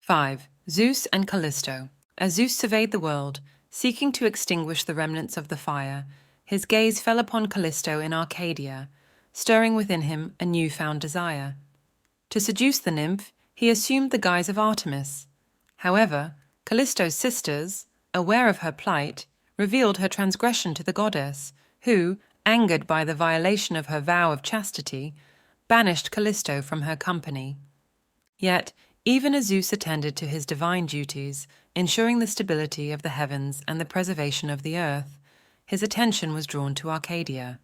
5. Zeus and Callisto. As Zeus surveyed the world, seeking to extinguish the remnants of the fire, his gaze fell upon Callisto in Arcadia, stirring within him a new-found desire. To seduce the nymph, he assumed the guise of Artemis. However, Callisto's sisters, aware of her plight, revealed her transgression to the goddess, who, angered by the violation of her vow of chastity, banished Callisto from her company. Yet, even as Zeus attended to his divine duties, ensuring the stability of the heavens and the preservation of the earth, his attention was drawn to Arcadia.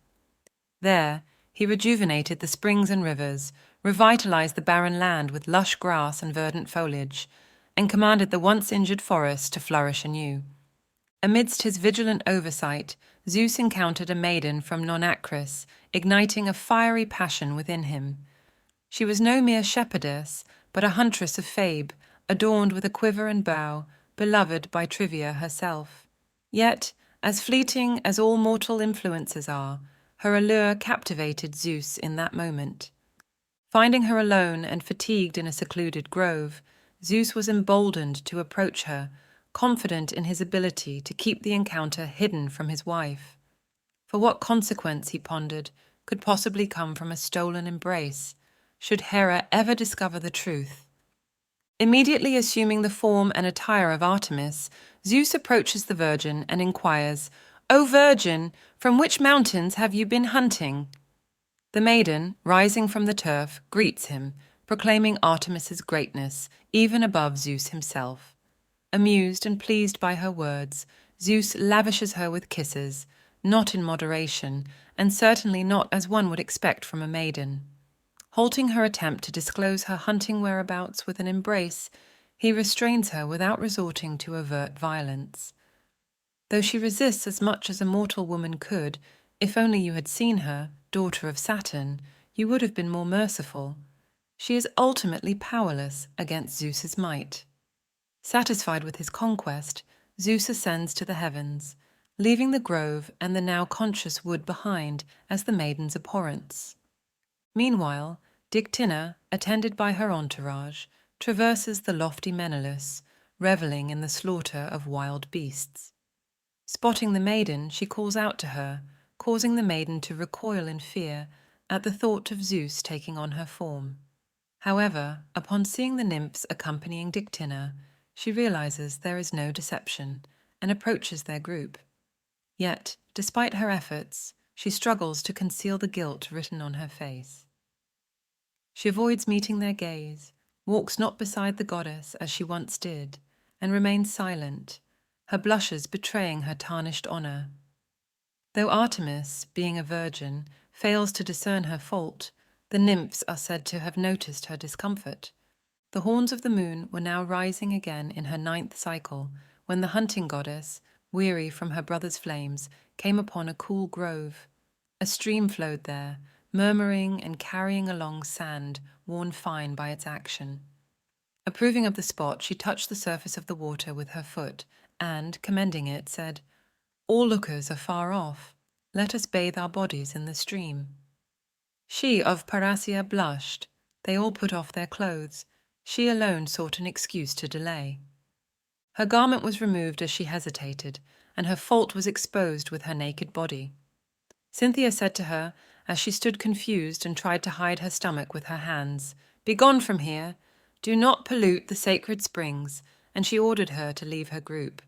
There, he rejuvenated the springs and rivers, revitalized the barren land with lush grass and verdant foliage, and commanded the once injured forests to flourish anew. Amidst his vigilant oversight, Zeus encountered a maiden from Non-Acris, igniting a fiery passion within him. She was no mere shepherdess, but a huntress of Fabe, adorned with a quiver and bow, beloved by Trivia herself. Yet, as fleeting as all mortal influences are, her allure captivated Zeus in that moment. Finding her alone and fatigued in a secluded grove, Zeus was emboldened to approach her, confident in his ability to keep the encounter hidden from his wife. For what consequence, he pondered, could possibly come from a stolen embrace, should Hera ever discover the truth? Immediately assuming the form and attire of Artemis, Zeus approaches the virgin and inquires, "O virgin, from which mountains have you been hunting?" The maiden, rising from the turf, greets him, proclaiming Artemis's greatness, even above Zeus himself. Amused and pleased by her words, Zeus lavishes her with kisses, not in moderation, and certainly not as one would expect from a maiden. Halting her attempt to disclose her hunting whereabouts with an embrace, he restrains her without resorting to overt violence. Though she resists as much as a mortal woman could, if only you had seen her, daughter of Saturn, you would have been more merciful. She is ultimately powerless against Zeus's might. Satisfied with his conquest, Zeus ascends to the heavens, leaving the grove and the now conscious wood behind as the maiden's abhorrence. Meanwhile, Dictynna, attended by her entourage, traverses the lofty Menelaus, reveling in the slaughter of wild beasts. Spotting the maiden, she calls out to her, causing the maiden to recoil in fear at the thought of Zeus taking on her form. However, upon seeing the nymphs accompanying Dictynna, she realizes there is no deception and approaches their group. Yet, despite her efforts, she struggles to conceal the guilt written on her face. She avoids meeting their gaze, walks not beside the goddess as she once did, and remains silent, her blushes betraying her tarnished honor. Though Artemis, being a virgin, fails to discern her fault, the nymphs are said to have noticed her discomfort. The horns of the moon were now rising again in her 9th cycle, when the hunting goddess, weary from her brother's flames, came upon a cool grove. A stream flowed there, murmuring and carrying along sand worn fine by its action. Approving of the spot, she touched the surface of the water with her foot and, commending it, said, "All lookers are far off. Let us bathe our bodies in the stream." She of Parrhasia blushed. They all put off their clothes. She alone sought an excuse to delay. Her garment was removed as she hesitated, and her fault was exposed with her naked body. Cynthia said to her, as she stood confused and tried to hide her stomach with her hands, "Begone from here! Do not pollute the sacred springs," and she ordered her to leave her group.